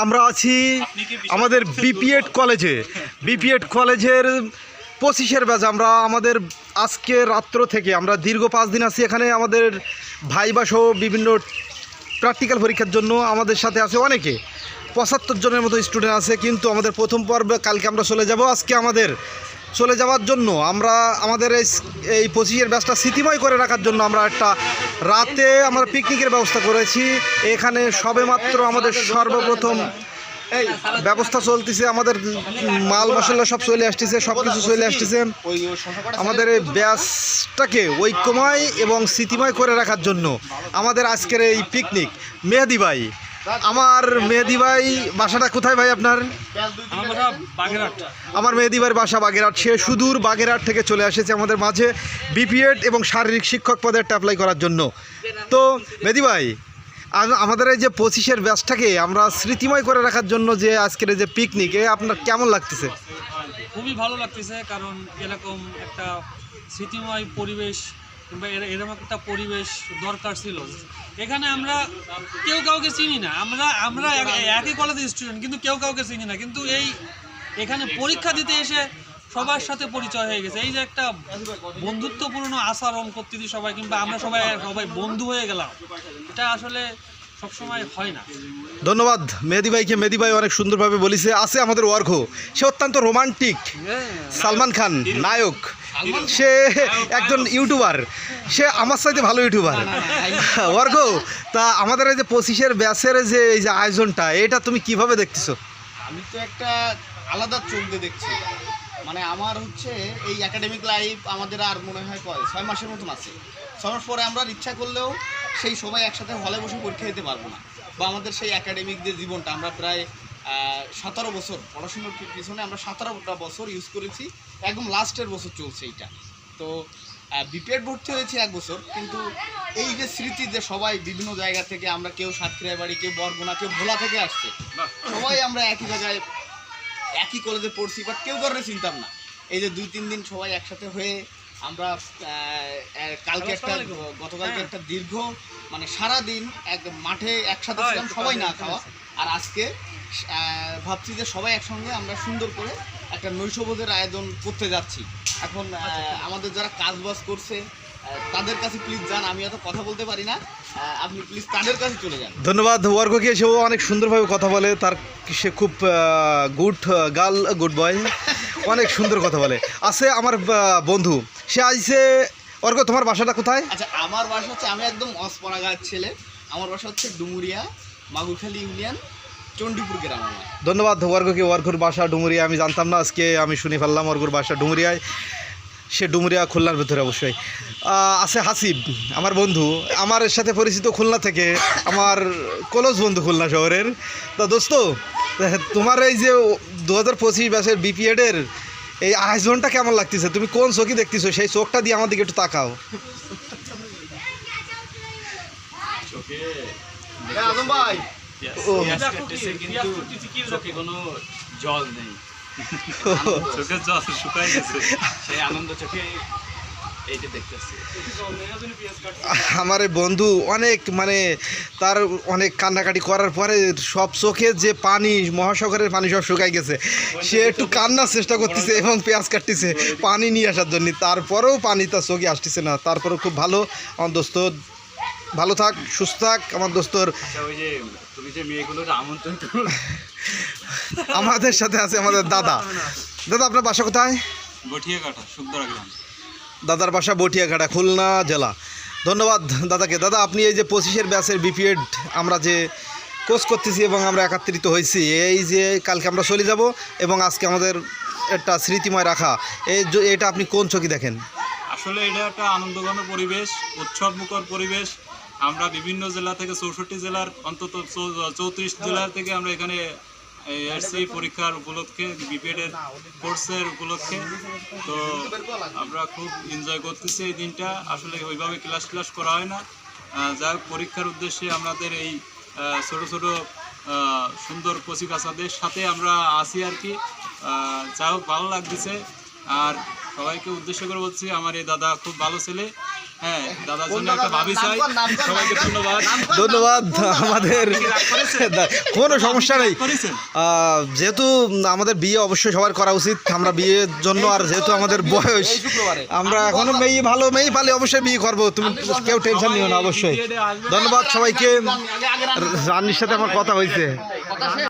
আমরা আছি আমাদের বিপিএড কলেজের 25-এর ব্যাচ। আমরা আমাদের আজকে রাত্র থেকে আমরা দীর্ঘ 5 দিন আছি এখানে। আমাদের ভাইবা সহ বিভিন্ন প্র্যাকটিক্যাল পরীক্ষার জন্য আমাদের সাথে আছে অনেকে, 75 জনের মতো স্টুডেন্ট আছে। কিন্তু আমাদের প্রথম পর্বে কালকে আমরা চলে যাব। আজকে আমাদের চলে যাওয়ার জন্য আমরা আমাদের এই 25-এর ব্যাচটা স্মৃতিময় করে রাখার জন্য আমরা একটা রাতে আমরা পিকনিকের ব্যবস্থা করেছি। এখানে সবেমাত্র আমাদের সর্বপ্রথম এই ব্যবস্থা চলতেছে, আমাদের মাল মশলা সব চলে আসতেছে, সব কিছু চলে আসতেছে আমাদের এই ব্যাচটাকে ঐক্যময় এবং স্মৃতিময় করে রাখার জন্য। আমাদের আজকের এই পিকনিক মেহেদি ভাই, আমার মেহেদি ভাই বাসাটা কোথায় ভাই আপনার? আমার মেহেদি ভাইয়ের বাসা বাগেরহাট। সে সুদূর বাগেরহাট থেকে চলে এসেছে আমাদের মাঝে বিপিএড এবং শারীরিক শিক্ষক পদে অ্যাপ্লাই করার জন্য। তো মেহেদি ভাই, আমাদের এই যে 25-এর ব্যাচটাকে আমরা স্মৃতিময় করে রাখার জন্য যে আজকের এই যে পিকনিকে আপনার কেমন লাগতেছে? খুবই ভালো লাগতেছে, কারণ এরকম একটা স্মৃতিময় পরিবেশ কিংবা এরকম একটা পরিবেশ দরকার ছিল। এখানে আমরা কেউ কাউকে চিনি না, আমরা একই কলেজের স্টুডেন্ট, কিন্তু কেউ কাউকে চিনি না। কিন্তু এখানে পরীক্ষা দিতে এসে সবার সাথে পরিচয় হয়ে গেছে। এই যে একটা বন্ধুত্বপূর্ণ আচরণ করতেছি সবাই, কিংবা আমরা সবাই বন্ধু হয়ে গেলাম, এটা আসলে সবসময় হয় না। ধন্যবাদ মেহেদি ভাইকে। মেহেদি ভাই অনেক সুন্দরভাবে বলেছে। আছে আমাদের ওয়ার্ঘ, সে অত্যন্ত রোমান্টিক, সালমান খান নায়ক, সে একজন ইউটিউবার, সে আমার সাথে ভালো ইউটিউবার। ওয়ার্ঘ, তা আমাদের এই যে 25-এর ব্যাচের যে এই যে আয়োজনটা, এটা তুমি কিভাবে দেখতেছো? আমি তো একটা আলাদা চোখ দিয়ে দেখছি। মানে আমার হচ্ছে এই একাডেমিক লাইফ আমাদের আর মনে হয় 6 মাসের মতন আছে। 6 মাস পরে আমরা ইচ্ছা করলেও সেই সময় একসাথে হলে বসে পরীক্ষা দিতে পারবো না। বা আমাদের সেই একাডেমিক যে জীবনটা, আমরা প্রায় 17 বছর পড়াশোনার পিছনে আমরা 17টা বছর ইউজ করেছি, একদম লাস্টের বছর চলছে এইটা। তো বিপিএড ভর্তি হয়েছে 1 বছর, কিন্তু এই যে স্মৃতি যে সবাই বিভিন্ন জায়গা থেকে, আমরা কেউ সাতক্ষীরা বাড়ি, কেউ বরগুনা, কেউ ভোলা থেকে আসছে, সবাই আমরা একই জায়গায় একই কলেজে পড়ছি, বাট কেউ কারণে চিনতাম না। এই যে 2-3 দিন সবাই একসাথে হয়ে আমরা গতকালকে একটা দীর্ঘ মানে সারাদিন এক মাঠে একসাথে ছিলাম, সবাই না খাওয়া। আর আজকে ভাবছি যে সবাই একসঙ্গে আমরা সুন্দর করে একটা নৈশভোজের আয়োজন করতে যাচ্ছি। এখন আমাদের যারা কাজবাজ করছে তাদের কাছে প্লিজ যান, আমি এত কথা বলতে পারি না, আপনি প্লিজ তাদের কাছে চলে যান। ধন্যবাদ ওয়ার্ঘকে, সেও অনেক সুন্দরভাবে কথা বলে, তার সে খুব গুড বয়, অনেক সুন্দর কথা বলে। আছে আমার বন্ধু, সে আইসে। অর্ঘ, তোমার বাসাটা কোথায়? আচ্ছা, আমার বাসা হচ্ছে, আমি একদম অসপরাগার ছেলে, আমার বাসা হচ্ছে ডুমুরিয়া, মাগুরখালী ইউনিয়ন, চণ্ডীপুর গ্রাম আমার। ধন্যবাদ ওয়ার্ঘকে। ওয়ার্ঘর বাসা ডুমুরিয়া, আমি জানতাম না, আজকে আমি শুনে ফেললাম ওয়ার্ঘর বাসা ডুমুরিয়ায়। সে ডুমুরিয়া খুলনার ভেতরে অবশ্যই। আছে হাসিব, আমার বন্ধু, আমার সাথে পরিচিত খুলনা থেকে, আমার ক্লোজ বন্ধু খুলনা শহরের। তা দোস্ত, তোমার এই যে 2025 ব্যাচের বিপিএডের এই আয়োজনটা কেমন লাগতেছে? তুমি কোন চোখে দেখতেছো? সেই চোখটা দিয়ে আমার দিকে একটু তাকাও। আজম ভাই, কোনো জল নেই, চোখের জল শুকাই গেছে, সেই আনন্দ চোখে এইটা দেখতেছি। আমার বন্ধু অনেক মানে তার অনেক কান্নাকাটি করার পরে সব চোখে যে পানি, মহাসাগরের পানি সব শুকাই গেছে। সে একটু কান্নার চেষ্টা করতেছে এবং পেঁয়াজ কাটতেছে পানি নিয়ে আসার জন্য, তারপরেও পানি তার চোখে আসতেছে না। তারপরেও খুব ভালো আমার দোস্ত, ভালো থাক, সুস্থ থাক আমার দোস্তর। ওই যে তুমি যে মেয়েগুলোর আমন্ত্রণ আমাদের সাথে আছে আমাদের দাদা। দাদা, আপনার বাসা কোথায়? বটিয়াঘাটা, সুন্দরা গ্রাম। দাদার বাসা বটিয়াঘাটা, খুলনা জেলা। ধন্যবাদ দাদাকে। দাদা, আপনি এই যে 25-এর ব্যাচের বিপিএড আমরা যে কোর্স করতেছি এবং আমরা একত্রিত হয়েছি, এই যে কালকে আমরা চলে যাব এবং আজকে আমাদের একটা স্মৃতিময় রাখা, এটা আপনি কোন চোখে দেখেন? আসলে এটা একটা আনন্দঘন পরিবেশ, উৎসবমুখর পরিবেশ। আমরা বিভিন্ন জেলা থেকে, 64 জেলার অন্তত 34 জেলা থেকে আমরা এখানে এসছি পরীক্ষার উপলক্ষে, বিপিএডের কোর্সের উপলক্ষে। তো আমরা খুব এনজয় করতেছি এই দিনটা। আসলে ওইভাবে ক্লাস করা হয় না, যা পরীক্ষার উদ্দেশ্যে আমাদের এই ছোটো ছোটো সুন্দর কচি কাচাদের সাথে আমরা আসি আর কি। যাও ভালো লাগতেছে। আর সবাইকে উদ্দেশ্য করে বলছি, আমার এই দাদা খুব ভালো ছেলে, হ্যাঁ, দাদার জন্য একটা ভাবি চাই। সবাইকে ধন্যবাদ। ধন্যবাদ। আমাদের কোনো সমস্যা নেই, করেছেন? যেহেতু আমাদের বিয়ে অবশ্যই সবার করা উচিত, আমরা বিয়ের জন্য, আর যেহেতু আমাদের বয়স, আমরা এখনো মেয়ে ভালো মেয়ে পালে অবশ্যই বিয়ে করবো, তুমি কেউ টেনশন নিও না। অবশ্যই ধন্যবাদ সবাইকে। রান্নির সাথে আমার কথা হয়েছে।